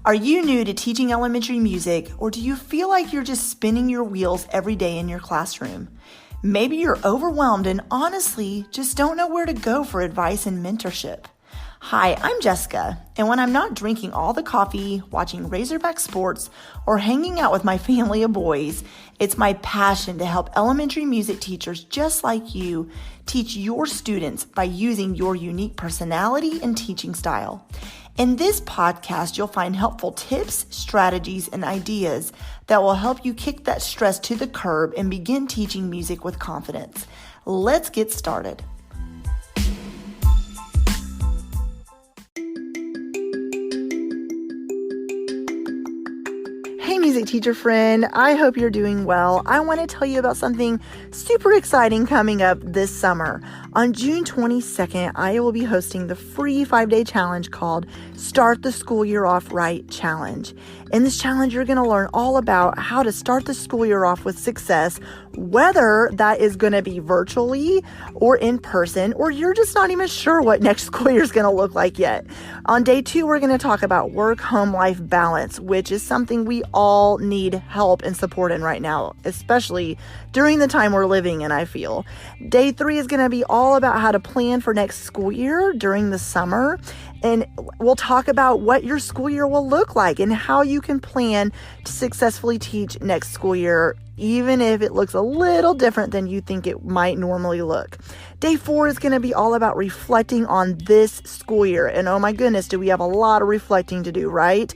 Are you new to teaching elementary music, or do you feel like you're just spinning your wheels every day in your classroom? Maybe you're overwhelmed and honestly just don't know where to go for advice and mentorship. Hi, I'm Jessica, and when I'm not drinking all the coffee, watching Razorback sports, or hanging out with my family of boys, it's my passion to help elementary music teachers just like you teach your students by using your unique personality and teaching style. In this podcast, you'll find helpful tips, strategies, and ideas that will help you kick that stress to the curb and begin teaching music with confidence. Let's get started. Hey, music teacher friend, I hope you're doing well. I want to tell you about something super exciting coming up this summer. On June 22nd, I will be hosting the free 5-day challenge called Start the School Year Off Right Challenge. In this challenge, you're going to learn all about how to start the school year off with success, whether that is going to be virtually or in person, or you're just not even sure what next school year is going to look like yet. On day 2, we're going to talk about work-home life balance, which is something we all need help and support in right now, especially during the time we're living in, I feel. Day 3 is going to be all about how to plan for next school year during the summer. And we'll talk about what your school year will look like and how you can plan to successfully teach next school year, even if it looks a little different than you think it might normally look. Day 4 is going to be all about reflecting on this school year. And oh my goodness, do we have a lot of reflecting to do, right?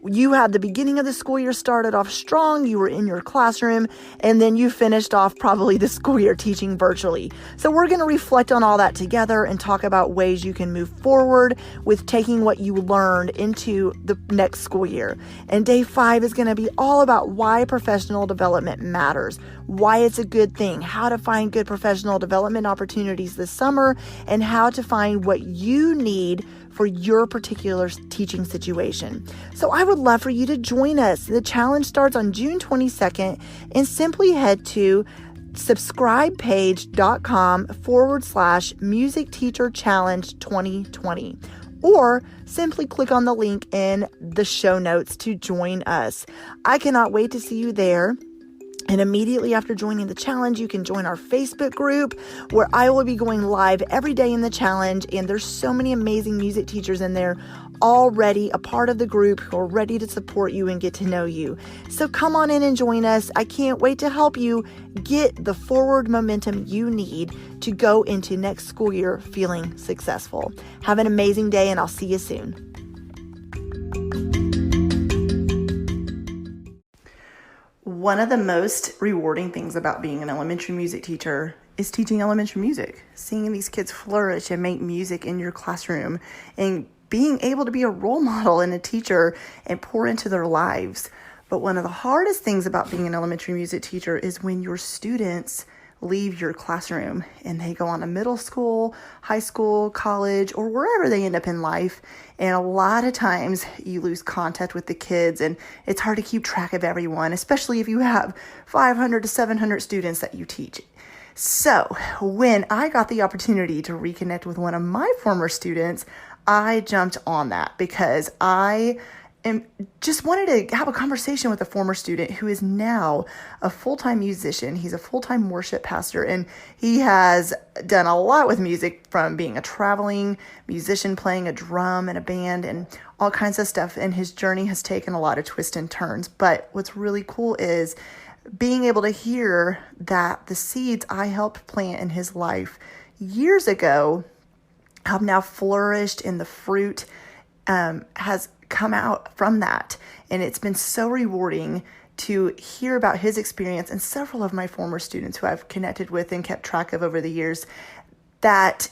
You had the beginning of the school year started off strong. You were in your classroom, and then you finished off probably the school year teaching virtually. So we're going to reflect on all that together and talk about ways you can move forward with taking what you learned into the next school year. And day 5 is going to be all about why professional development matters, why it's a good thing, how to find good professional development opportunities this summer, and how to find what you need for your particular teaching situation. So I would love for you to join us. The challenge starts on June 22nd, and simply head to subscribepage.com/music teacher challenge 2020, or simply click on the link in the show notes to join us. I cannot wait to see you there. And immediately after joining the challenge, you can join our Facebook group where I will be going live every day in the challenge. And there's so many amazing music teachers in there already a part of the group who are ready to support you and get to know you. So come on in and join us. I can't wait to help you get the forward momentum you need to go into next school year feeling successful. Have an amazing day, and I'll see you soon. One of the most rewarding things about being an elementary music teacher is teaching elementary music, seeing these kids flourish and make music in your classroom, and being able to be a role model and a teacher and pour into their lives. But one of the hardest things about being an elementary music teacher is when your students leave your classroom and they go on to middle school, high school, college, or wherever they end up in life. And a lot of times you lose contact with the kids, and it's hard to keep track of everyone, especially if you have 500 to 700 students that you teach. So when I got the opportunity to reconnect with one of my former students, I jumped on that because I just wanted to have a conversation with a former student who is now a full-time musician. He's a full-time worship pastor, and he has done a lot with music, from being a traveling musician, playing a drum in a band and all kinds of stuff. And his journey has taken a lot of twists and turns. But what's really cool is being able to hear that the seeds I helped plant in his life years ago have now flourished, and the fruit has come out from that. And it's been so rewarding to hear about his experience, and several of my former students who I've connected with and kept track of over the years, that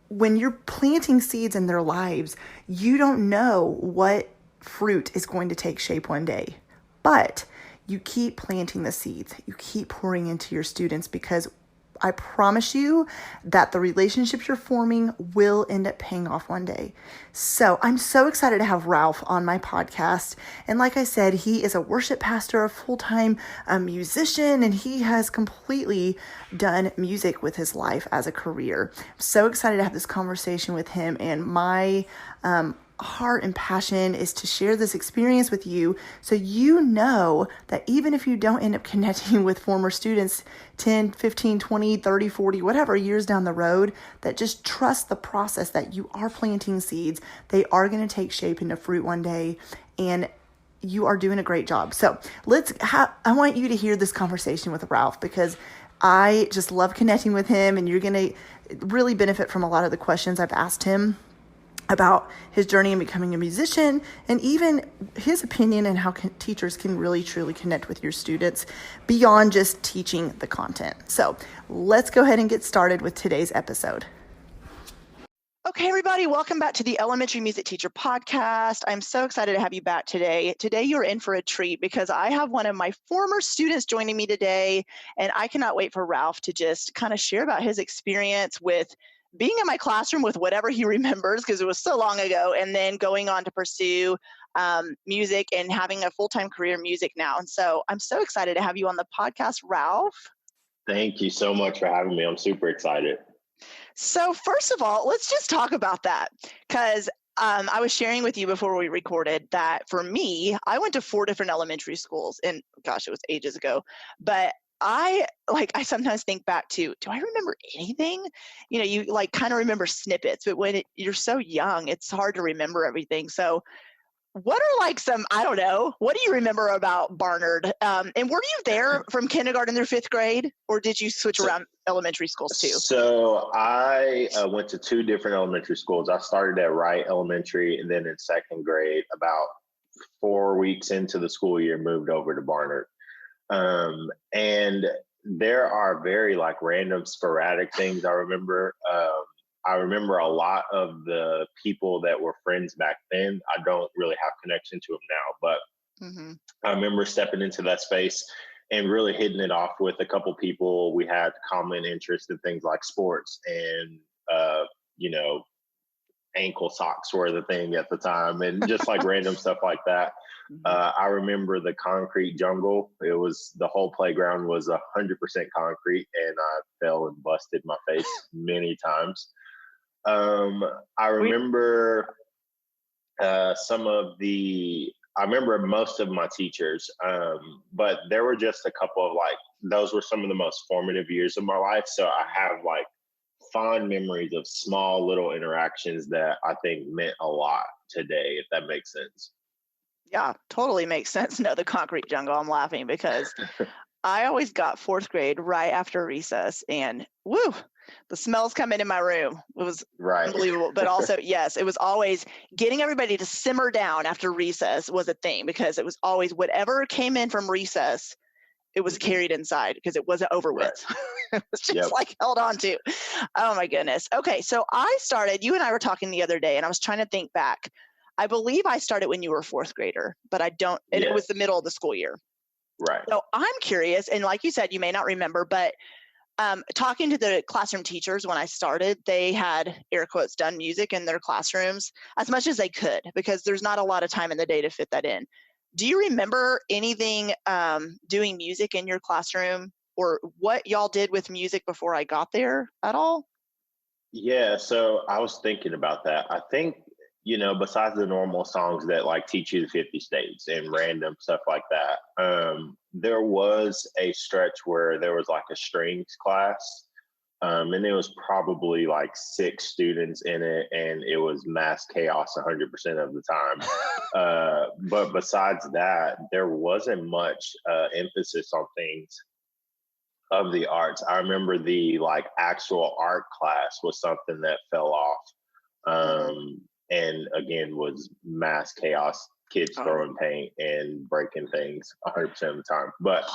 when you're planting seeds in their lives, you don't know what fruit is going to take shape one day. But you keep planting the seeds. You keep pouring into your students, because I promise you that the relationships you're forming will end up paying off one day. So I'm so excited to have Ralph on my podcast. And like I said, he is a worship pastor, a full-time musician, and he has completely done music with his life as a career. I'm so excited to have this conversation with him. And my heart and passion is to share this experience with you, so you know that even if you don't end up connecting with former students 10, 15, 20, 30, 40, whatever years down the road, that just trust the process, that you are planting seeds. They are going to take shape into fruit one day, and you are doing a great job. So I want you to hear this conversation with Ralph, because I just love connecting with him, and you're going to really benefit from a lot of the questions I've asked him about his journey in becoming a musician, and even his opinion and how teachers can really truly connect with your students beyond just teaching the content. So let's go ahead and get started with today's episode. Okay, everybody, welcome back to the Elementary Music Teacher Podcast. I'm so excited to have you back today. Today you're in for a treat, because I have one of my former students joining me today, and I cannot wait for Ralph to just kind of share about his experience with being in my classroom with whatever he remembers, because it was so long ago, and then going on to pursue music and having a full-time career in music now. And so I'm so excited to have you on the podcast, Ralph. Thank you so much for having me. I'm super excited. So first of all, let's just talk about that, because I was sharing with you before we recorded that for me, I went to 4 different elementary schools, and gosh, it was ages ago, but I sometimes think back to, do I remember anything? You know, you like kind of remember snippets, but when you're so young, it's hard to remember everything. So what are like some, I don't know, what do you remember about Barnard? And were you there from kindergarten through 5th grade, or did you switch around elementary schools too? So I went to 2 different elementary schools. I started at Wright Elementary, and then in 2nd grade, about 4 weeks into the school year, moved over to Barnard. And there are very like random sporadic things I remember. I remember a lot of the people that were friends back then. I don't really have connection to them now, but I remember stepping into that space and really hitting it off with a couple people. We had common interest in things like sports, and you know, ankle socks were the thing at the time, and just like random stuff like that. I remember the concrete jungle. It was, the whole playground was 100% concrete, and I fell and busted my face many times. I remember I remember most of my teachers, but there were just a couple of like, those were some of the most formative years of my life. So I have like fond memories of small little interactions that I think meant a lot today, if that makes sense. Yeah, totally makes sense. No, the concrete jungle, I'm laughing because I always got 4th grade right after recess, and woo, the smells come into my room. It was unbelievable. But also, yes, it was always getting everybody to simmer down after recess was a thing, because it was always whatever came in from recess, it was carried inside because it wasn't over with. It was just like held on to. Oh my goodness. Okay, so you and I were talking the other day, and I was trying to think back. I believe I started when you were a 4th grader, but I don't, and it was the middle of the school year. Right. So I'm curious, and like you said, you may not remember, but talking to the classroom teachers when I started, they had, air quotes, done music in their classrooms as much as they could, because there's not a lot of time in the day to fit that in. Do you remember anything doing music in your classroom, or what y'all did with music before I got there at all? Yeah, so I was thinking about that. I think, you know, besides the normal songs that like teach you the 50 states and random stuff like that, there was a stretch where there was like a strings class, and there was probably like 6 students in it, and it was mass chaos 100% of the time. But besides that, there wasn't much emphasis on things of the arts. I remember the like actual art class was something that fell off. And again, was mass chaos, kids throwing paint and breaking things 100% of the time. But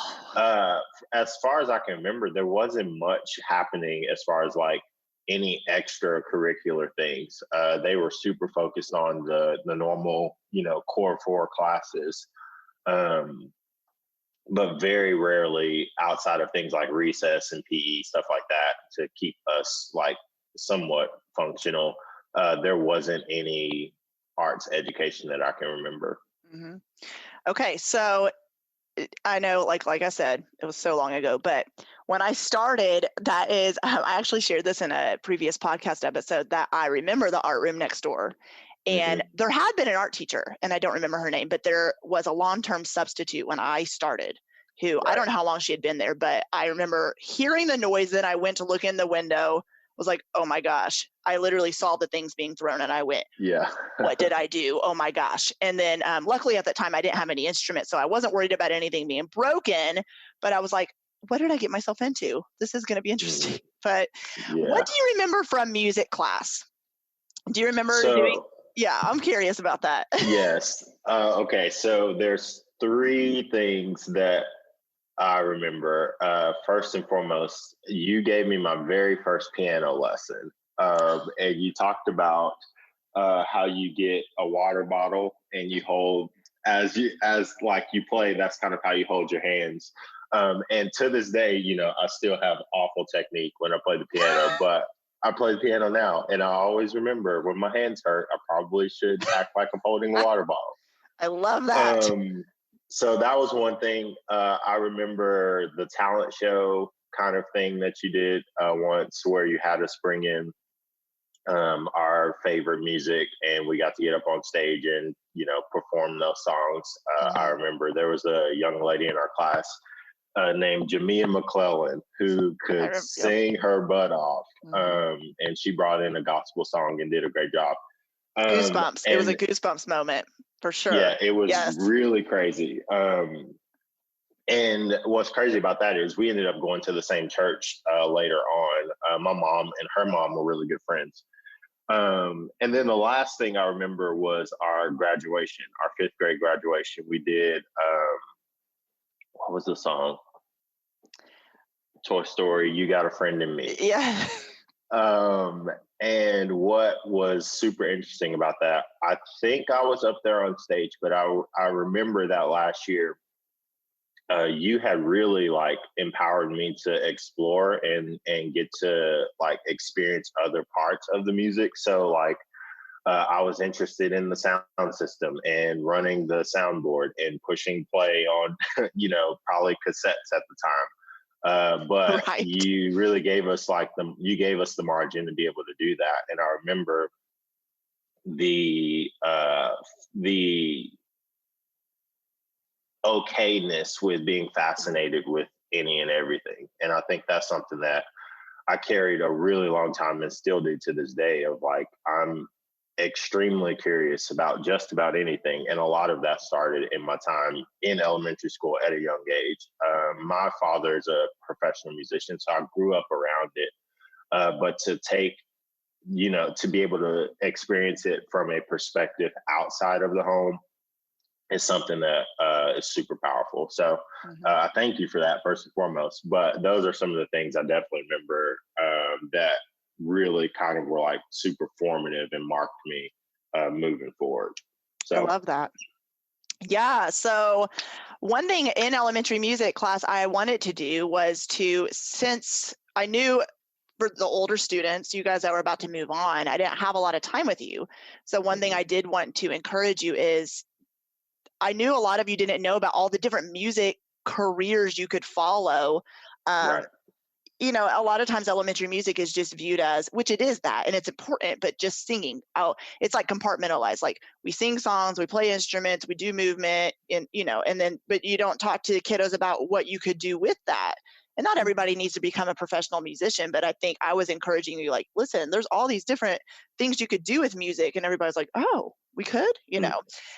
as far as I can remember, there wasn't much happening as far as like any extracurricular things. They were super focused on the normal, you know, core 4 classes. But very rarely outside of things like recess and PE, stuff like that, to keep us like somewhat functional. There wasn't any arts education that I can remember. Okay, so I know, like I said, it was so long ago, but when I started, that is, I actually shared this in a previous podcast episode, that I remember the art room next door. And Hmm. there had been an art teacher, and I don't remember her name, but there was a long-term substitute when I started, who I Right. don't know how long she had been there, but I remember hearing the noise. Then I went to look in the window, was like, oh my gosh. I literally saw the things being thrown and I went, Yeah. what did I do? Oh my gosh. And then luckily at that time, I didn't have any instruments. So I wasn't worried about anything being broken, but I was like, what did I get myself into? This is going to be interesting. Mhm. But what Yeah. do you remember from music class? Do you remember doing? So Yeah, I'm curious about that. yes. Okay. So there's three things that I remember. First and foremost, you gave me my very first piano lesson, and you talked about how you get a water bottle and you hold as like you play. That's kind of how you hold your hands. And to this day, I still have awful technique when I play the piano, but I play the piano now, and I always remember when my hands hurt, I probably should act like I'm holding a water bottle. I love that. Um, so that was one thing. I remember the talent show kind of thing that you did once, where you had us bring in our favorite music, and we got to get up on stage and perform those songs. I Hmm. remember there was a young lady in our class named Jamia McClellan who could Yep. sing her butt off, Hmm. and she brought in a gospel song and did a great job. Goosebumps. It was a And goosebumps moment for yeah, sure. it was Yes. really crazy. And what's crazy about that is we ended up going to the same church later on. My mom and her mom were really good friends. And then the last thing I remember was our graduation, our fifth grade graduation. We did, what was the song? Toy Story, You Got a Friend in Me. Yeah. Um, and what was super interesting about that, I think I was up there on stage, but I remember that last year, you had really like empowered me to explore and get to like experience other parts of the music. So like I was interested in the sound system and running the soundboard and pushing play on, probably cassettes at the time. But Right. you really gave us you gave us the margin to be able to do that. And I remember the okayness with being fascinated with any and everything. And I think that's something that I carried a really long time and still do to this day, of like, I'm extremely curious about just about anything. And a lot of that started in my time in elementary school at a young age. My father is a professional musician, so I grew up around it. But to be able to experience it from a perspective outside of the home is something that is super powerful. So Hmm. thank you for that first and foremost. But those are some of the things I definitely remember that really kind of were like super formative and marked me moving forward. I So love that. Yeah. So, one thing in elementary music class I wanted to do was since I knew for the older students, you guys that were about to move on, I didn't have a lot of time with you. So, one thing mhm, I did want to encourage you is I knew a lot of you didn't know about all the different music careers you could follow. Um, right, a lot of times elementary music is just viewed as, which it is that, and it's important, but just singing. Oh, it's like compartmentalized. Like we sing songs, we play instruments, we do movement, and then, but you don't talk to the kiddos about what you could do with that. And not everybody needs to become a professional musician, but I think I was encouraging you, like, listen, there's all these different things you could do with music. And everybody's like, oh, we could. mm, So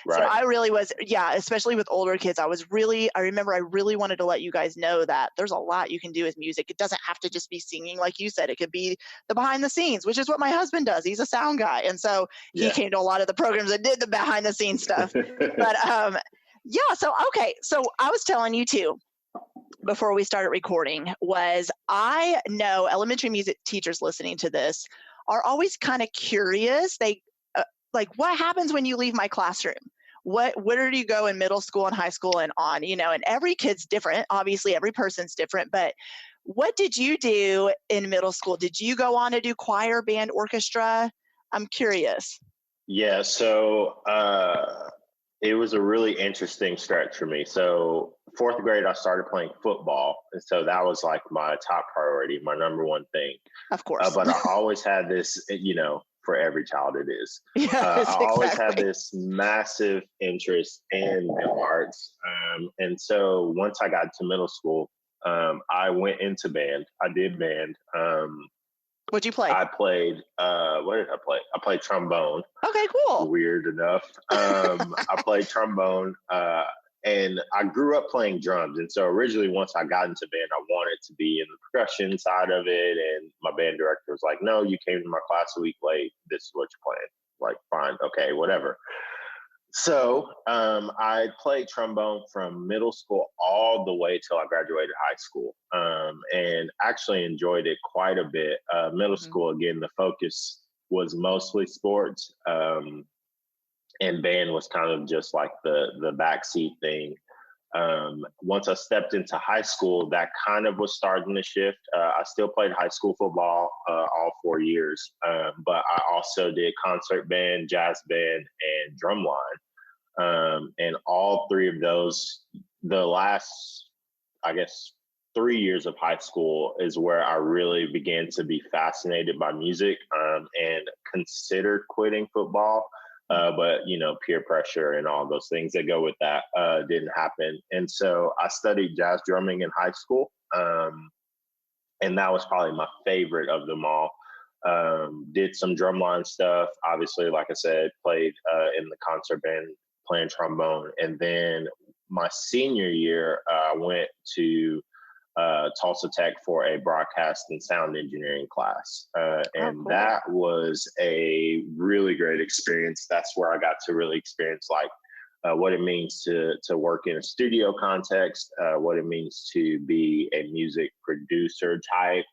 right, I really was, yeah, especially with older kids, I remember I really wanted to let you guys know that there's a lot you can do with music. It doesn't have to just be singing, like you said. It could be the behind the scenes, which is what my husband does. He's a sound guy. And so he yeah, came to a lot of the programs that did the behind the scenes stuff. But yeah, so okay. So I was telling you too, before we started recording, was I know elementary music teachers listening to this are always kind of curious. They like, what happens when you leave my classroom? Where do you go in middle school and high school and on? And every kid's different. Obviously, every person's different. But what did you do in middle school? Did you go on to do choir, band, orchestra? I'm curious. yeah. So it was a really interesting stretch for me. So fourth grade, I started playing football, and so that was like my top priority, my number one thing. Of course. But I always had this, for every child it is. I Yes, always had exactly. this massive interest in the arts. And so once I got to middle school, I went into band. I did band. What'd you play? I played, what did I play? I played trombone, Okay, cool. weird enough. I played trombone, and I grew up playing drums. And so originally, once I got into band, I wanted to be in the percussion side of it. And my band director was like, "No, you came to my class a week late. This is what you're playing." Like, fine, okay, whatever. So I played trombone from middle school all the way till I graduated high school, and actually enjoyed it quite a bit. Middle Mhm. school, again, the focus was mostly sports, and band was kind of just like the backseat thing. Once I stepped into high school, that kind of was starting to shift. I still played high school football all 4 years, but I also did concert band, jazz band, and drumline. And all three of those, the last, I guess, 3 years of high school is where I really began to be fascinated by music, and considered quitting football. But peer pressure and all those things that go with that didn't happen. And so I studied jazz drumming in high school, and that was probably my favorite of them all. Did some drumline stuff. Obviously, like I said, played in the concert band playing trombone. And then my senior year, I went to Tulsa Tech for a broadcast and sound engineering class. Oh, And cool. that was a really great experience. That's where I got to really experience like what it means to work in a studio context, what it means to be a music producer type,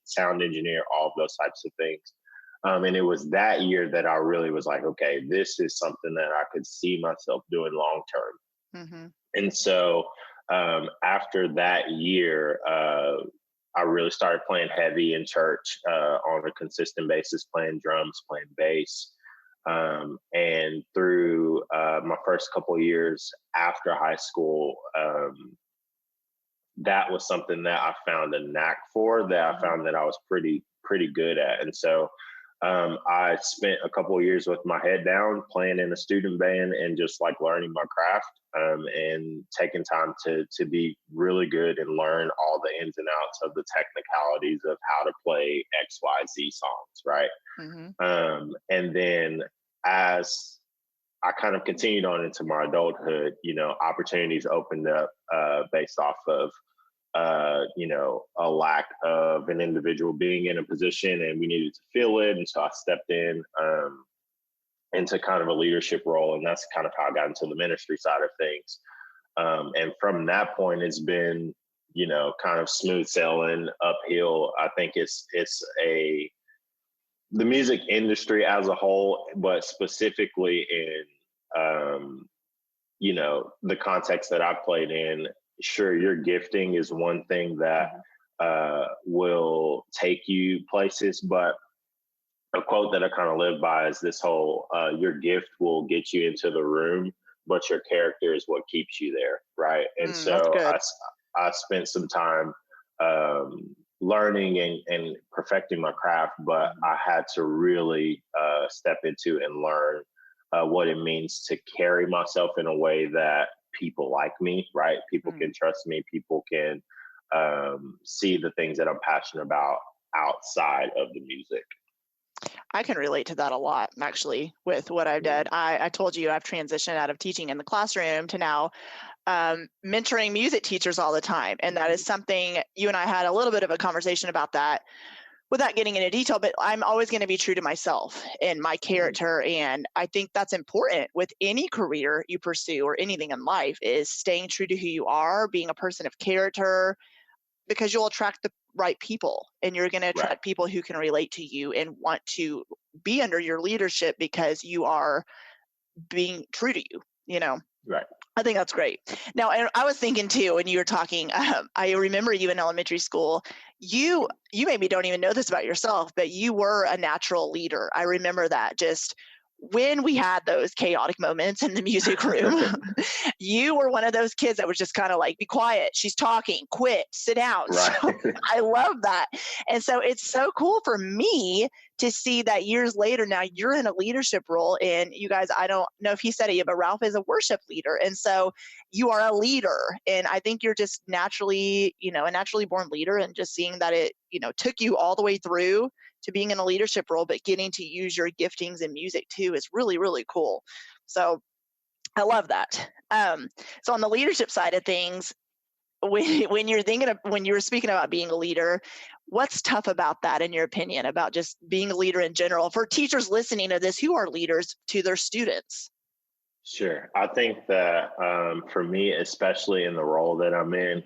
sound engineer, all of those types of things. And it was that year that I really was like, okay, this is something that I could see myself doing long term. Hmm. And so after that year, I really started playing heavy in church on a consistent basis, playing drums, playing bass. And through my first couple of years after high school, that was something that I found a knack for, that I Hmm. found that I was pretty good at. And so I spent a couple of years with my head down, playing in a student band and just like learning my craft, and taking time to be really good and learn all the ins and outs of the technicalities of how to play XYZ songs, right? Hmm. And then as I kind of continued on into my adulthood, opportunities opened up based off of a lack of an individual being in a position, and we needed to fill it. And so I stepped in into kind of a leadership role, and that's kind of how I got into the ministry side of things. And from that point, it's been kind of smooth sailing uphill. I think it's the music industry as a whole, but specifically in the context that I played in. Sure, your gifting is one thing that will take you places, but a quote that I kind of live by is this whole your gift will get you into the room, but your character is what keeps you there, right? And That's so good. I spent some time learning and perfecting my craft, but Mhm. I had to really step into and learn what it means to carry myself in a way that people like me, right? People Mm. can trust me. People can see the things that I'm passionate about outside of the music. I can relate to that a lot, actually, with what I've done. Mm. I told you I've transitioned out of teaching in the classroom to now mentoring music teachers all the time. And that is something you and I had a little bit of a conversation about that without getting into detail, but I'm always going to be true to myself and my Mhm. character. And I think that's important with any career you pursue or anything in life is staying true to who you are, being a person of character, because you'll attract the right people and you're going to Right. attract people who can relate to you and want to be under your leadership because you are being true to you. Right. I think that's great. Now, and I was thinking too when you were talking. I remember you in elementary school. You maybe don't even know this about yourself, but you were a natural leader. I remember that. Just when we had those chaotic moments in the music room, you were one of those kids that was just kind of like, be quiet, she's talking, quit, sit down. So Right. I love that. And so it's so cool for me to see that years later now you're in a leadership role. And you guys, I don't know if he said it, but Ralph is a worship leader. And so you are a leader. And I think you're just naturally, a naturally born leader, and just seeing that it, took you all the way through to being in a leadership role, but getting to use your giftings in music too is really, really cool. So I love that. So on the leadership side of things, when you're when you were speaking about being a leader, what's tough about that in your opinion, about just being a leader in general for teachers listening to this who are leaders to their students? Sure. I think that for me, especially in the role that I'm in,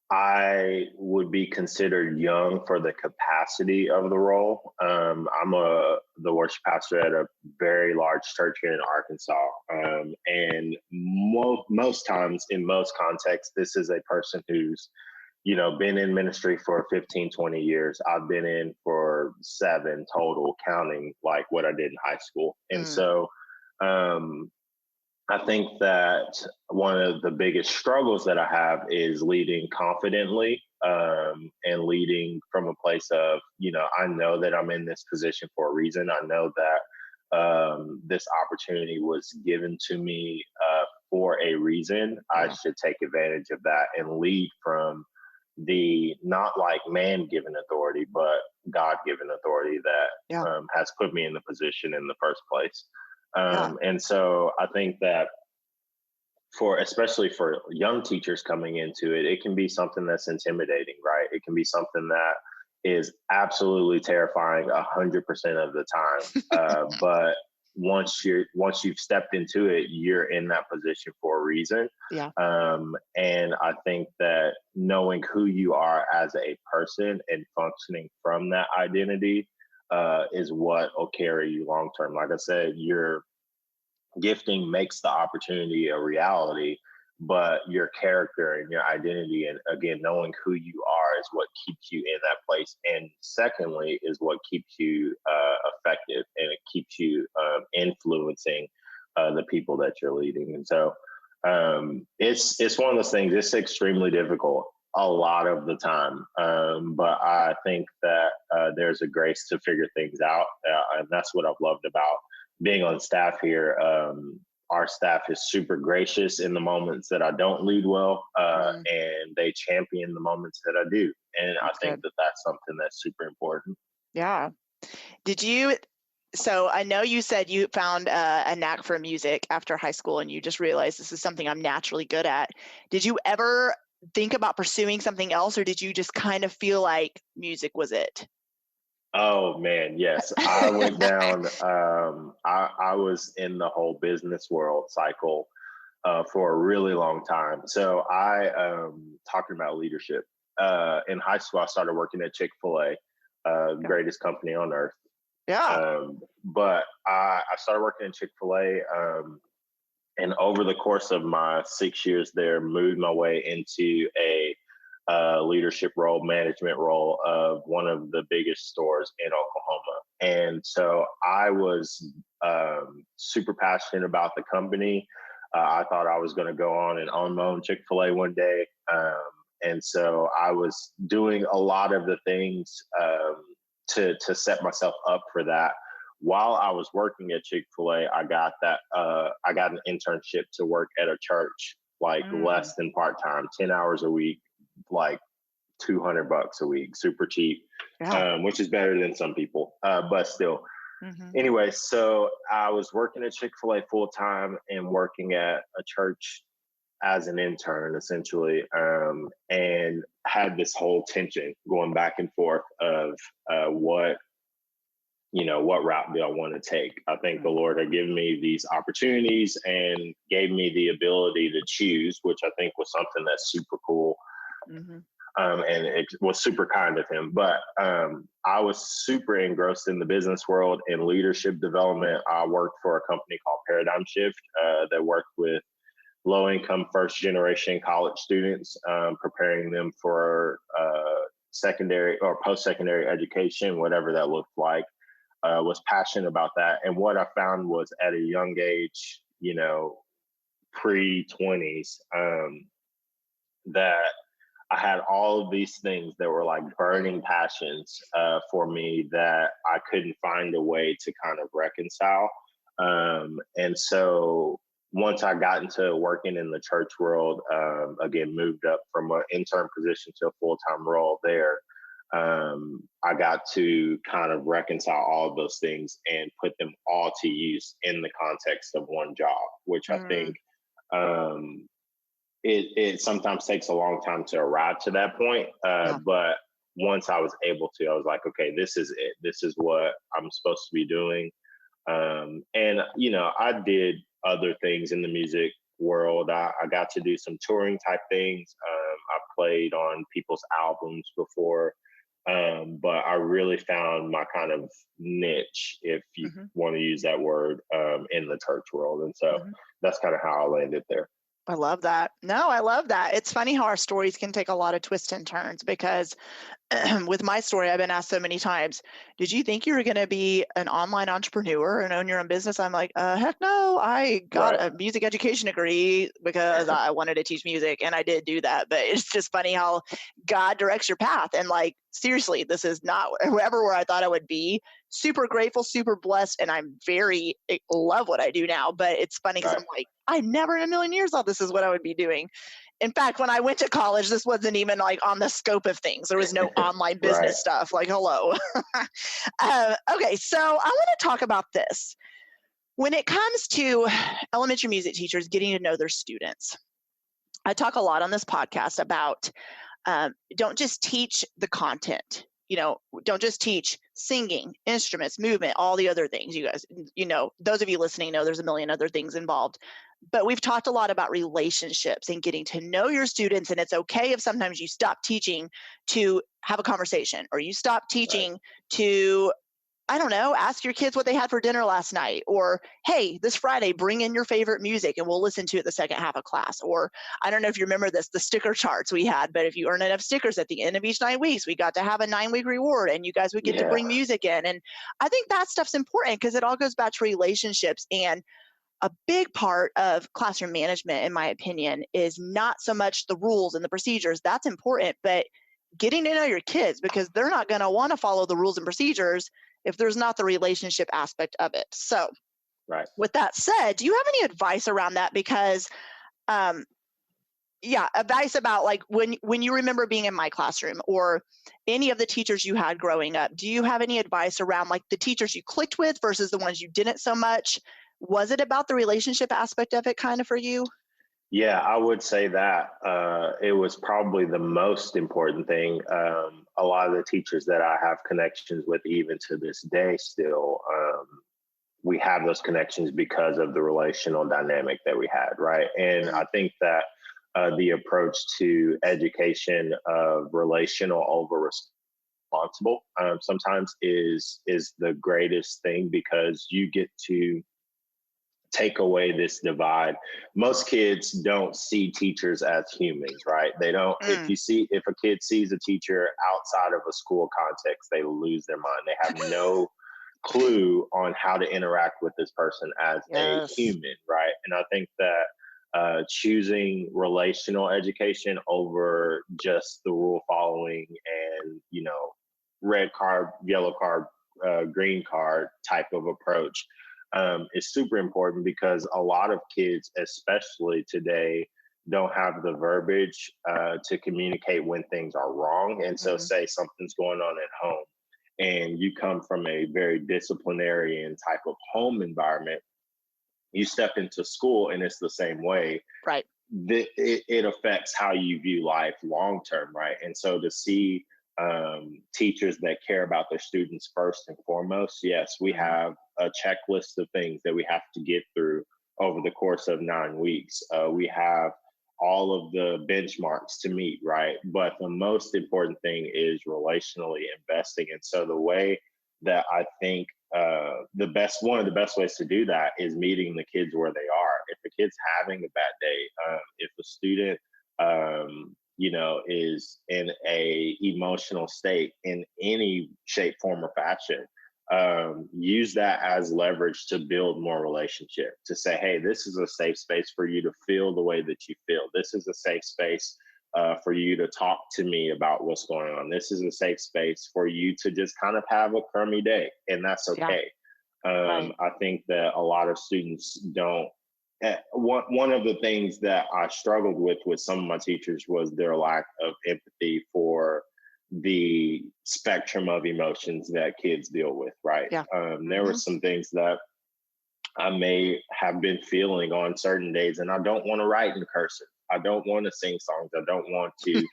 I would be considered young for the capacity of the role. I'm the worship pastor at a very large church here in Arkansas, and most times, in most contexts, this is a person who's been in ministry for 15, 20 years. I've been in for 7 total, counting like what I did in high school, and Mm, so. Um, I think that one of the biggest struggles that I have is leading confidently, and leading from a place of, I know that I'm in this position for a reason. I know that this opportunity was given to me for a reason. I yeah. should take advantage of that and lead from the not like man given authority, but God given authority that Yeah. has put me in the position in the first place. Yeah. And so I think that especially for young teachers coming into it, it can be something that's intimidating, right? It can be something that is absolutely terrifying 100% of the time. But once you've stepped into it, you're in that position for a reason. Yeah. And I think that knowing who you are as a person and functioning from that identity is what will carry you long term. Like I said, your gifting makes the opportunity a reality, but your character and your identity, and again, knowing who you are, is what keeps you in that place. And secondly, is what keeps you effective, and it keeps you influencing the people that you're leading. And so it's one of those things. It's extremely difficult a lot of the time, but I think that there's a grace to figure things out, and that's what I've loved about being on staff here. Our staff is super gracious in the moments that I don't lead well, Mm, and they champion the moments that I do. And I that's think good. that that's something that's super important. Yeah. Did you? So I know you said you found a knack for music after high school, and you just realized this is something I'm naturally good at. Did you ever think about pursuing something else, or did you just kind of feel like music was it? Oh man, yes. I went down. I was in the whole business world cycle for a really long time. So I talking about leadership. In high school, I started working at Chick-fil-A, Yeah. greatest company on earth. Yeah. But I started working at Chick-fil-A, and over the course of my 6 years there, moved my way into a leadership role, management role of one of the biggest stores in Oklahoma. And so I was super passionate about the company. I thought I was going to go on and own my own Chick-fil-A one day. And so I was doing a lot of the things to set myself up for that. While I was working at Chick-fil-A, I got an internship to work at a church, like Mm, less than part-time, 10 hours a week, like $200 a week, super cheap, yeah. which is better than some people, but still. Hmm. Anyway, so I was working at Chick-fil-A full time and working at a church as an intern, essentially, and had this whole tension going back and forth of what route do I want to take? I think the Lord had given me these opportunities and gave me the ability to choose, which I think was something that's super cool. Hmm. And it was super kind of him. But I was super engrossed in the business world and leadership development. I worked for a company called Paradigm Shift that worked with low income first generation college students, preparing them for secondary or post secondary education, whatever that looked like. was passionate about that. And what I found was at a young age, pre-20s, that I had all of these things that were like burning passions for me that I couldn't find a way to kind of reconcile. And so once I got into working in the church world, again, moved up from an intern position to a full-time role there, I got to kind of reconcile all of those things and put them all to use in the context of one job, which I Mm, think um, it sometimes takes a long time to arrive to that point. yeah. But once I was able to, I was like, okay, this is it. This is what I'm supposed to be doing. And, I did other things in the music world. I got to do some touring type things. I played on people's albums before. But I really found my kind of niche, if you Hmm. want to use that word, in the church world. And so Hmm. that's kind of how I landed there. I love that. No, I love that. It's funny how our stories can take a lot of twists and turns because with my story, I've been asked so many times, did you think you were going to be an online entrepreneur and own your own business? I'm like, heck no. I got Right. a music education degree because I wanted to teach music and I did do that. But it's just funny how God directs your path. And like, seriously, this is not ever where I thought I would be. Super grateful, super blessed. And I'm love what I do now. But it's funny because Right. I'm like, I never in a million years thought this is what I would be doing. In fact, when I went to college, this wasn't even like on the scope of things. There was no online Right. business stuff. Like, hello. Okay, so I want to talk about this. When it comes to elementary music teachers getting to know their students, I talk a lot on this podcast about don't just teach the content. Don't just teach singing, instruments, movement, all the other things. You guys, those of you listening know there's a million other things involved. But we've talked a lot about relationships and getting to know your students. And it's okay if sometimes you stop teaching to have a conversation, or you stop Right. teaching to, I don't know, ask your kids what they had for dinner last night, or hey, this Friday, bring in your favorite music and we'll listen to it the second half of class. Or I don't know if you remember this, the sticker charts we had, but if you earn enough stickers at the end of each 9 weeks, we got to have a 9 week reward and you guys would get to Yeah. bring music in. And I think that stuff's important because it all goes back to relationships. And a big part of classroom management, in my opinion, is not so much the rules and the procedures. That's important, but getting to know your kids, because they're not going to want to follow the rules and procedures if there's not the relationship aspect of it. So, Right. with that said, do you have any advice around that? Because, um, yeah, advice about like when you remember being in my classroom or any of the teachers you had growing up. Do you have any advice around like the teachers you clicked with versus the ones you didn't so much? Was it about the relationship aspect of it kind of for you? Yeah, I would say that it was probably the most important thing. A lot of the teachers that I have connections with, even to this day, still, we have those connections because of the relational dynamic that we had, right? And Mm, I think that the approach to education of relational over responsible sometimes is the greatest thing, because you get to take away this divide. Most kids don't see teachers as humans, right? They don't. mm. If a kid sees a teacher outside of a school context, they lose their mind. They have no clue on how to interact with this person as a Yes. human, right? And I think that choosing relational education over just the rule following and, red card, yellow card, green card type of approach is super important, because a lot of kids, especially today, don't have the verbiage to communicate when things are wrong. And so, Mm, say something's going on at home and you come from a very disciplinarian type of home environment, you step into school and it's the same way. right. It affects how you view life long term, right? And so to see teachers that care about their students first and foremost, yes, we Mhm. have a checklist of things that we have to get through over the course of 9 weeks. We have all of the benchmarks to meet, right? But the most important thing is relationally investing. And so the way that I think one of the best ways to do that is meeting the kids where they are. If the kid's having a bad day, if a student, is in a emotional state in any shape, form, or fashion, use that as leverage to build more relationship, to say, hey, this is a safe space for you to feel the way that you feel. This is a safe space for you to talk to me about what's going on. This is a safe space for you to just kind of have a crummy day, and that's Yeah. okay. Right. I think that a lot of students don't. One of the things that I struggled with some of my teachers was their lack of empathy for the spectrum of emotions that kids deal with, right? Yeah. There were Hmm. some things that I may have been feeling on certain days, and I don't want to write in cursive. I don't want to sing songs. I don't want to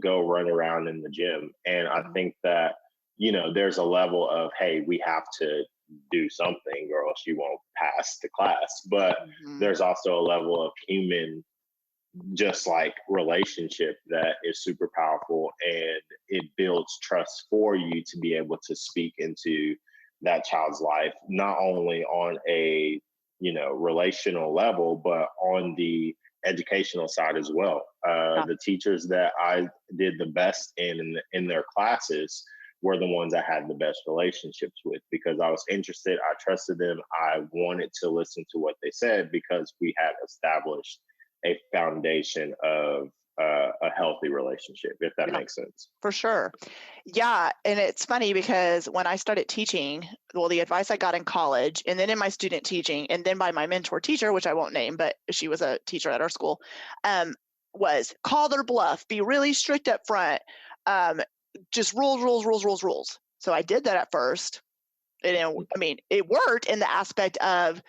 go run around in the gym. And I Hmm. think that, there's a level of, hey, we have to do something or else you won't pass the class. But Hmm. there's also a level of human, just like relationship, that is super powerful, and it builds trust for you to be able to speak into that child's life, not only on a relational level, but on the educational side as well. Yeah. The teachers that I did the best in their classes were the ones I had the best relationships with, because I was interested, I trusted them, I wanted to listen to what they said, because we had established a foundation of a healthy relationship, if that Yeah. makes sense. For sure. Yeah. And it's funny because when I started teaching, well, the advice I got in college and then in my student teaching and then by my mentor teacher, which I won't name, but she was a teacher at our school, um, was call their bluff, be really strict up front, um, just rules, rules, rules, rules, rules. So I did that at first. And I mean, it worked in the aspect of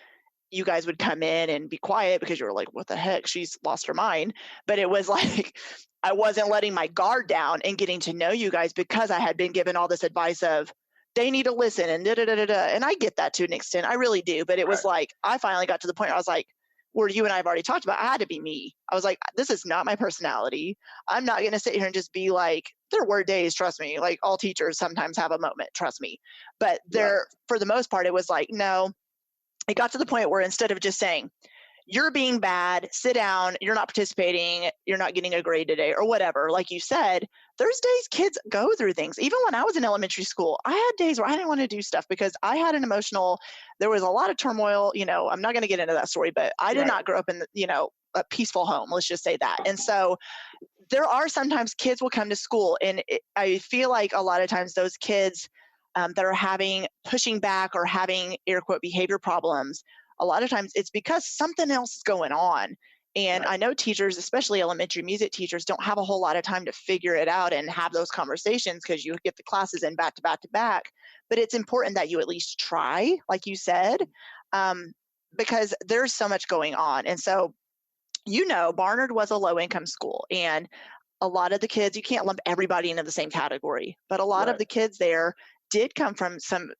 you guys would come in and be quiet because you were like, what the heck? She's lost her mind. But it was like, I wasn't letting my guard down and getting to know you guys because I had been given all this advice of they need to listen and da da da da da. And I get that to an extent. I really do. But it was Right. like, I finally got to the point where I was like, where you and I have already talked about, I had to be me. I was like, this is not my personality. I'm not going to sit here and just be like, there were days, trust me, like all teachers sometimes have a moment, trust me. But Right. there, for the most part, it was like, no, it got to the point where instead of just saying, you're being bad, sit down, you're not participating, you're not getting a grade today, or whatever, like you said, there's days kids go through things. Even when I was in elementary school, I had days where I didn't want to do stuff because I had an emotional, there was a lot of turmoil. I'm not going to get into that story, but I did Right. not grow up in, a peaceful home, let's just say that. And so there are sometimes kids will come to school, and I feel like a lot of times those kids that are having pushing back or having air quote behavior problems, a lot of times it's because something else is going on. And Right. I know teachers, especially elementary music teachers, don't have a whole lot of time to figure it out and have those conversations because you get the classes in back to back to back. But it's important that you at least try, like you said, um, because there's so much going on. And so, Barnard was a low income school, and a lot of the kids, you can't lump everybody into the same category, but a lot of Right. the kids there did come from some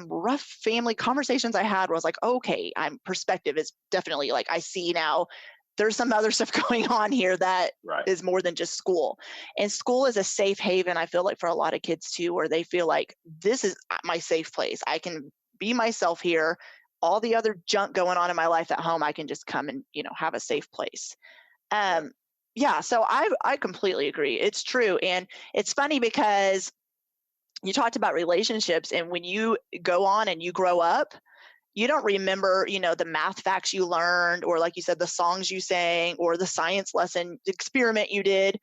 rough family. Conversations I had was like, okay, I'm perspective is definitely like, I see now there's some other stuff going on here that Right. is more than just school. And school is a safe haven, I feel like, for a lot of kids too, where they feel like this is my safe place. I can be myself here. All the other junk going on in my life at home, I can just come and, have a safe place. Right. Yeah, so I completely agree. It's true. And it's funny because you talked about relationships, and when you go on and you grow up, you don't remember, the math facts you learned, or like you said, the songs you sang, or the science lesson experiment you did.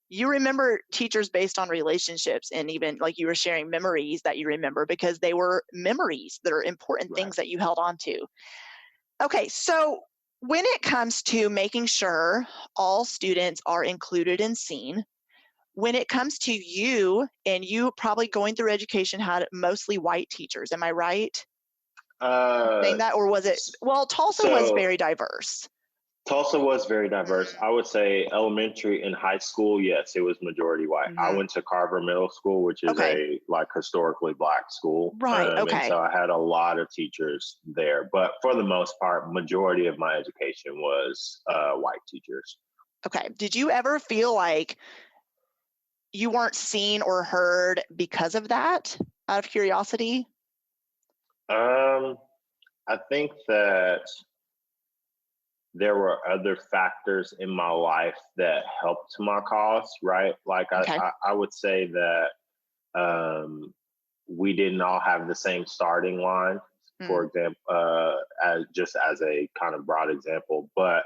You remember teachers based on relationships, and even like you were sharing memories that you remember because they were memories that are important Right. things that you held on to. Okay, so when it comes to making sure all students are included and seen, when it comes to you and you probably going through education had mostly white teachers, am I right Uh, saying that? Or was it, s- well, Tulsa was so very diverse. Tulsa was very diverse. Mm, I would say elementary and high school, yes, it was majority white. I mhm. went to Carver Middle School, which is Okay, a like historically black school, right, and okay, so I had a lot of teachers there. But for the most part, majority of my education was white teachers. okay. Did you ever feel like you weren't seen or heard because of that, out of curiosity? Um, I think that there were other factors in my life that helped my cause, right? Like Okay. I would say that um, we didn't all have the same starting line, for example, as a kind of broad example, but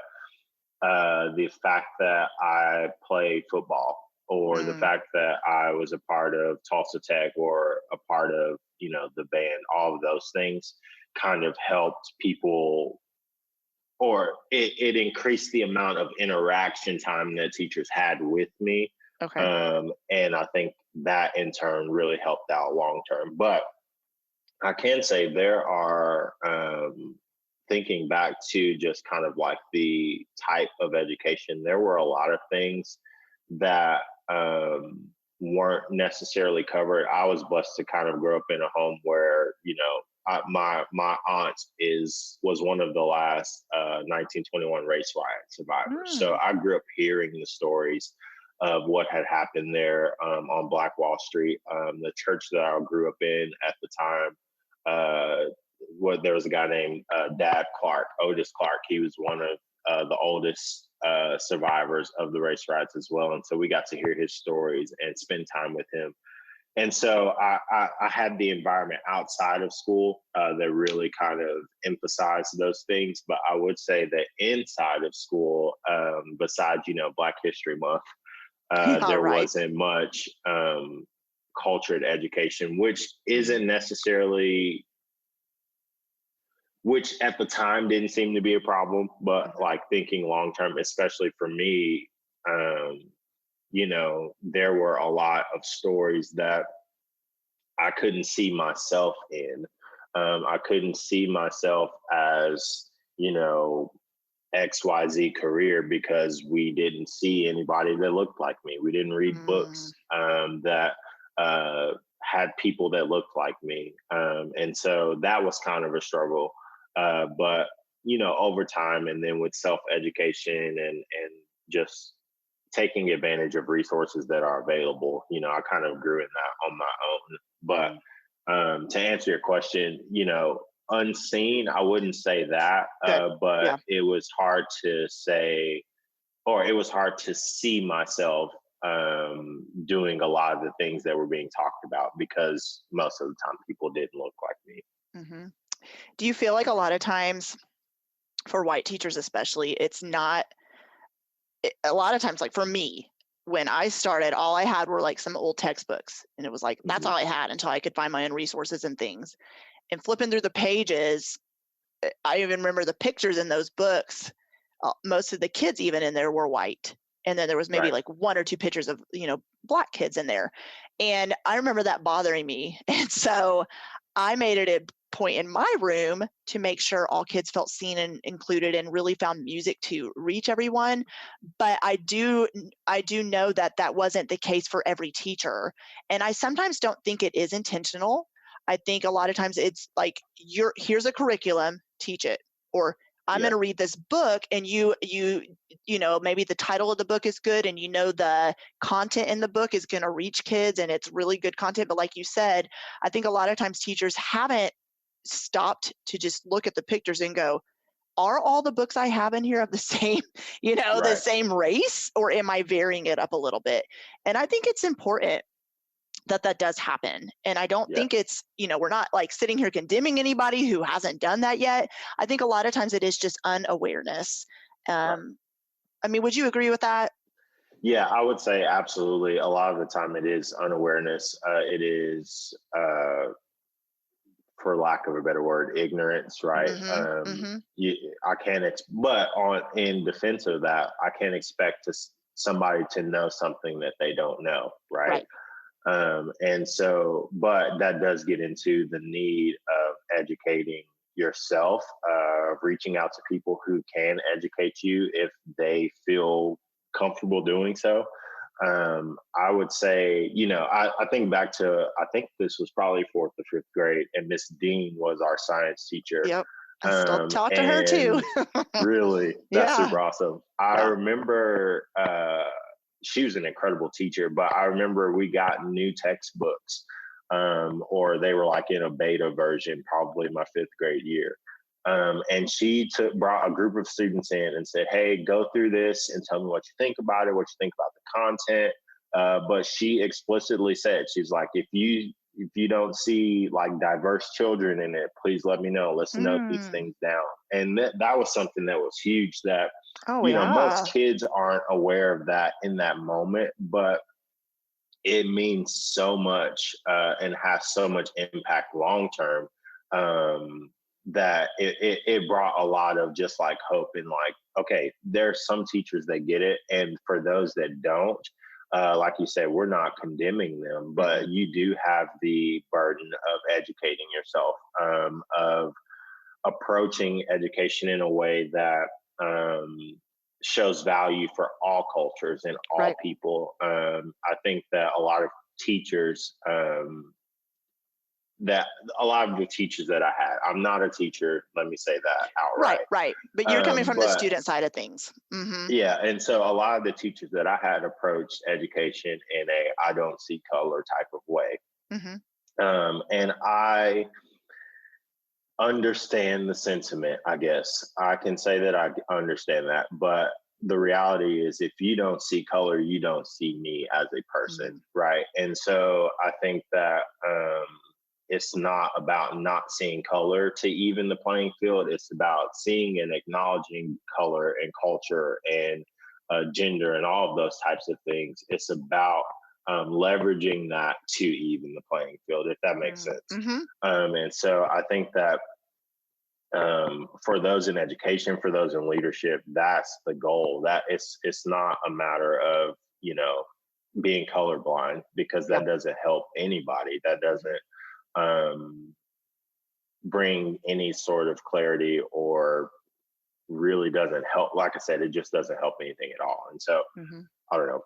the fact that I played football, or the fact that I was a part of Tulsa Tech, or a part of, the band, all of those things kind of helped people, or it increased the amount of interaction time that teachers had with me. Okay. And I think that in turn really helped out long term. But I can say there are, thinking back to just kind of like the type of education, there were a lot of things that weren't necessarily covered. I was blessed to kind of grow up in a home where, my aunt was one of the last 1921 race riot survivors. So I grew up hearing the stories of what had happened there on Black Wall Street. The church that I grew up in at the time, there was a guy named Dad Clark, Otis Clark. He was one of the oldest survivors of the race riots as well. And so we got to hear his stories and spend time with him. And so I had the environment outside of school that really kind of emphasized those things. But I would say that inside of school, besides, Black History Month, there wasn't much cultured education, which isn't necessarily, which at the time didn't seem to be a problem. But like thinking long term, especially for me, there were a lot of stories that I couldn't see myself in. I couldn't see myself as, XYZ career, because we didn't see anybody that looked like me. We didn't read books that had people that looked like me. And so that was kind of a struggle. But, over time, and then with self-education and just taking advantage of resources that are available, I kind of grew in that on my own. But to answer your question, unseen, I wouldn't say that, but it was hard to say, or it was hard to see myself doing a lot of the things that were being talked about, because most of the time people didn't look like me. Do you feel like a lot of times, for white teachers especially, a lot of times, like for me, when I started, all I had were like some old textbooks, and it was like, that's all I had until I could find my own resources and things. And flipping through the pages, I even remember the pictures in those books. Most of the kids even in there were white. And then there was maybe like one or two pictures of, Black kids in there. And I remember that bothering me. And so I made it a point in my room to make sure all kids felt seen and included, and really found music to reach everyone. But I do know that that wasn't the case for every teacher. And I sometimes don't think it is intentional. I think a lot of times it's like, here's a curriculum, teach it. Or I'm going to read this book, and maybe the title of the book is good, and the content in the book is going to reach kids, and it's really good content. But like you said, I think a lot of times teachers haven't stopped to just look at the pictures and go, are all the books I have in here of the same, the same race, or am I varying it up a little bit? And I think it's important that does happen. And I don't think it's, we're not like sitting here condemning anybody who hasn't done that yet. I think a lot of times it is just unawareness. I mean, would you agree with that? Yeah, I would say absolutely. A lot of the time it is unawareness. It is, for lack of a better word, ignorance, right? I can't, but in defense of that, I can't expect somebody to know something that they don't know, right? And so, but that does get into the need of educating yourself, reaching out to people who can educate you if they feel comfortable doing so. I would say, I think back to, I think this was probably 4th or 5th grade, and Miss Dean was our science teacher. Yep. I still talk to her too. Really? That's super awesome. I remember, she was an incredible teacher, but I remember we got new textbooks, or they were like in a beta version, probably my 5th grade year. And she brought a group of students in and said, hey, go through this and tell me what you think about it, what you think about the content. But she explicitly said, she's like, if you if you don't see like diverse children in it, please let me know. Let's note these Mm. things down. And that was something that was huge that, Oh, most yeah. kids aren't aware of that in that moment, but it means so much and has so much impact long term, that it brought a lot of just like hope and like, okay, there's some teachers that get it. And for those that don't, like you said, we're not condemning them, but Mhm. you do have the burden of educating yourself, of approaching education in a way that um, shows value for all cultures and all Right. people. I think that that a lot of the teachers that I had, I'm not a teacher, let me say that Right, outright. right. But you're coming from the But student side of things. Mhm. yeah, and so a lot of the teachers that I had approached education in a I don't see color type of way. Mhm. And I understand the sentiment, I guess. I can say that I understand that. But the reality is, if you don't see color, you don't see me as a person, Mhm. right? And so I think that it's not about not seeing color to even the playing field. It's about seeing and acknowledging color and culture and gender and all of those types of things. It's about leveraging that to even the playing field, if that makes Mm. sense. Mhm. And so I think that for those in education, for those in leadership, that's the goal. That it's not a matter of being colorblind, because Yep. that doesn't help anybody. That doesn't um, bring any sort of clarity, or really doesn't help. Like I said, it just doesn't help anything at all. And so Mhm. I don't know.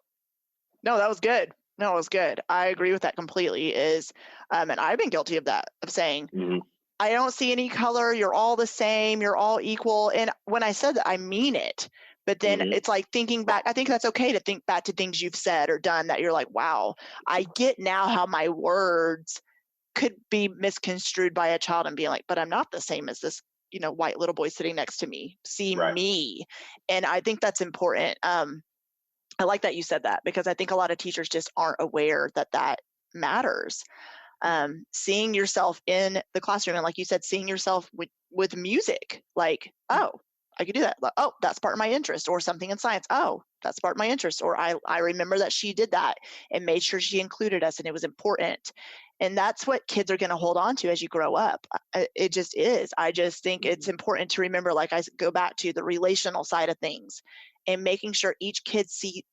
No, that was good. No, it was good. I agree with that completely. And I've been guilty of that, of saying, Hmm. I don't see any color. You're all the same. You're all equal. And when I said that, I mean it. But then Hmm. it's like thinking back. I think that's okay to think back to things you've said or done that you're like, wow, I get now how my words could be misconstrued by a child and being like, but I'm not the same as this, white little boy sitting next to me. See Right. me. And I think that's important. I like that you said that, because I think a lot of teachers just aren't aware that that matters. Seeing yourself in the classroom, and like you said, seeing yourself with music, like, oh, I could do that. Like, oh, that's part of my interest. Or something in science, oh, that's part of my interest. Or I remember that she did that and made sure she included us and it was important. And that's what kids are going to hold on to as you grow up. It just is. I just think it's Hmm. important to remember, like I go back to the relational side of things, and making sure each kid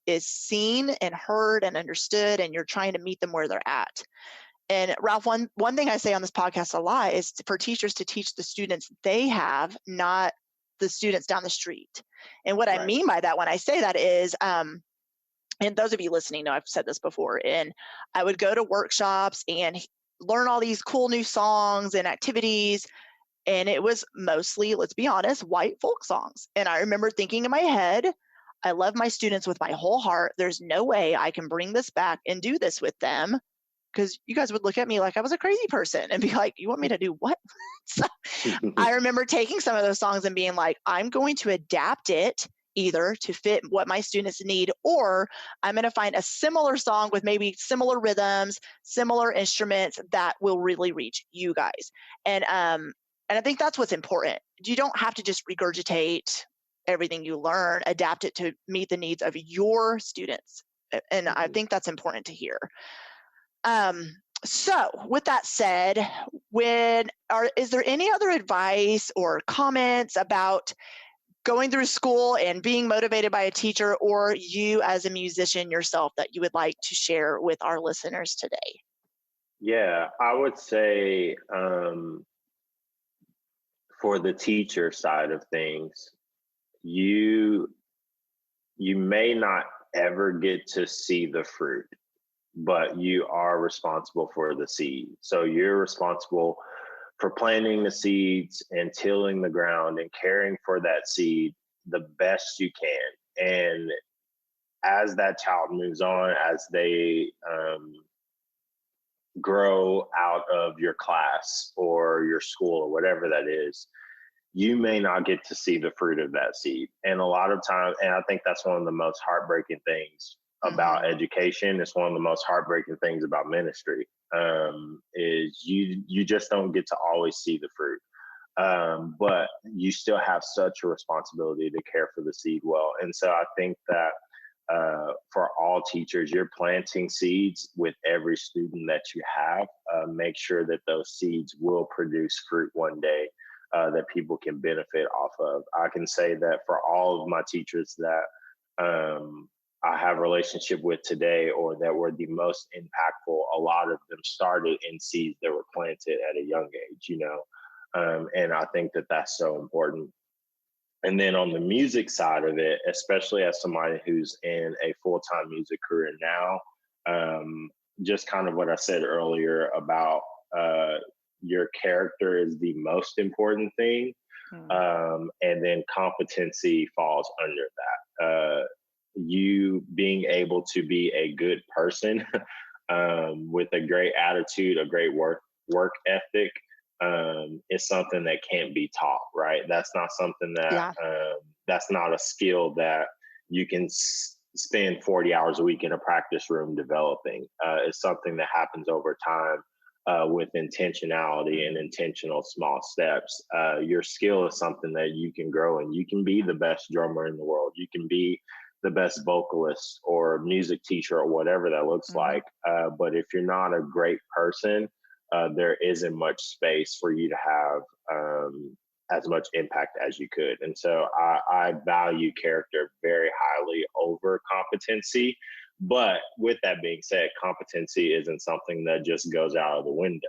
is seen and heard and understood, and you're trying to meet them where they're at. And Ralph, one thing I say on this podcast a lot is for teachers to teach the students they have, not the students down the street. And what I Right. mean by that when I say that is, and those of you listening know I've said this before, and I would go to workshops and learn all these cool new songs and activities. And it was mostly, let's be honest, white folk songs. And I remember thinking in my head, I love my students with my whole heart. There's no way I can bring this back and do this with them, because you guys would look at me like I was a crazy person and be like, you want me to do what? So I remember taking some of those songs and being like, I'm going to adapt it either to fit what my students need, or I'm going to find a similar song with maybe similar rhythms, similar instruments that will really reach you guys. And I think that's what's important. You don't have to just regurgitate everything you learn, adapt it to meet the needs of your students. And I Mhm. think that's important to hear. So with that said, is there any other advice or comments about going through school and being motivated by a teacher, or you as a musician yourself, that you would like to share with our listeners today? Yeah, I would say for the teacher side of things, you you may not ever get to see the fruit, but you are responsible for the seed. So you're responsible for planting the seeds and tilling the ground and caring for that seed the best you can. And as that child moves on, as they grow out of your class or your school or whatever that is, you may not get to see the fruit of that seed. And a lot of times, and I think that's one of the most heartbreaking things about education. It's one of the most heartbreaking things about ministry, is you just don't get to always see the fruit. But you still have such a responsibility to care for the seed well. And so I think that for all teachers, you're planting seeds with every student that you have. Make sure that those seeds will produce fruit one day that people can benefit off of. I can say that for all of my teachers that I have a relationship with today, or that were the most impactful, a lot of them started in seeds that were planted at a young age, and I think that that's so important. And then on the music side of it, especially as somebody who's in a full-time music career now, just kind of what I said earlier about your character is the most important thing. And then competency falls under that. You being able to be a good person with a great attitude, a great work ethic, is something that can't be taught, right? That's not something that, that's not a skill that you can spend 40 hours a week in a practice room developing. It's something that happens over time with intentionality and intentional small steps. Your skill is something that you can grow, and you can be the best drummer in the world. You can be the best vocalist or music teacher or whatever that looks like. But if you're not a great person, there isn't much space for you to have as much impact as you could. And so I value character very highly over competency. But with that being said, competency isn't something that just goes out of the window.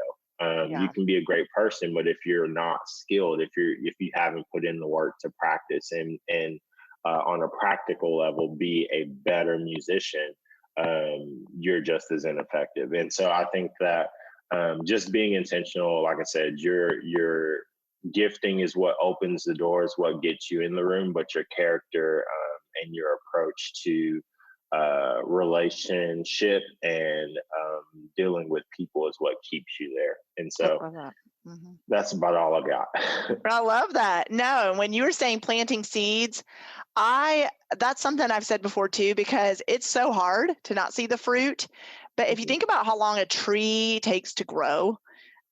You can be a great person, but if you're not skilled, if you haven't put in the work to practice and on a practical level be a better musician, you're just as ineffective. And so I think that just being intentional, like I said, your gifting is what opens the doors, what gets you in the room, but your character and your approach to relationship and dealing with people is what keeps you there. And so that's about all I got. I love that. No, and when you were saying planting seeds, that's something I've said before too, because it's so hard to not see the fruit. But if you think about how long a tree takes to grow,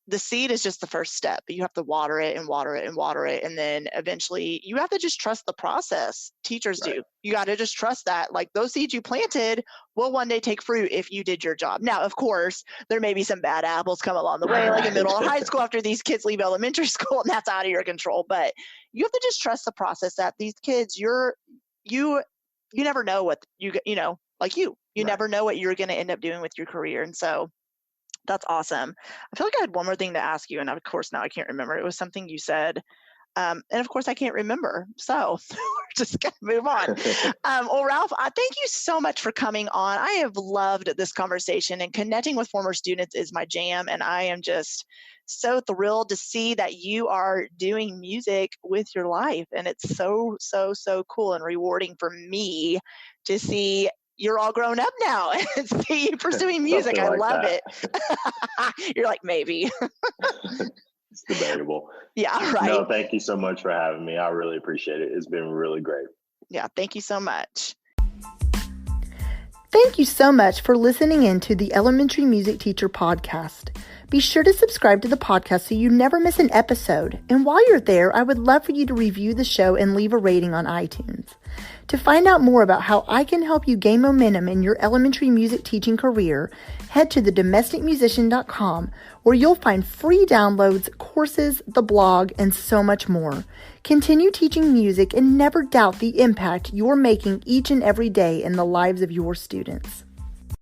the seed is just the first step. You have to water it and water it and water it. And then eventually you have to just trust the process. Teachers do. You got to just trust that, like, those seeds you planted will one day take fruit if you did your job. Now, of course, there may be some bad apples come along the way, like in middle of high school after these kids leave elementary school, and that's out of your control. But you have to just trust the process that these kids, you never know what you never know what you're going to end up doing with your career. And so that's awesome. I feel like I had one more thing to ask you, and of course now I can't remember. It was something you said, and of course I can't remember. So we're just gonna move on. Well, Ralph, I thank you so much for coming on. I have loved this conversation, and connecting with former students is my jam. And I am just so thrilled to see that you are doing music with your life, and it's so cool and rewarding for me to see you're all grown up now and see you pursuing music. I love it. You're like, maybe. It's debatable. Yeah, right. No, thank you so much for having me. I really appreciate it. It's been really great. Yeah, thank you so much. Thank you so much for listening in to the Elementary Music Teacher Podcast. Be sure to subscribe to the podcast so you never miss an episode. And while you're there, I would love for you to review the show and leave a rating on iTunes. To find out more about how I can help you gain momentum in your elementary music teaching career, head to thedomesticmusician.com, where you'll find free downloads, courses, the blog, and so much more. Continue teaching music and never doubt the impact you're making each and every day in the lives of your students.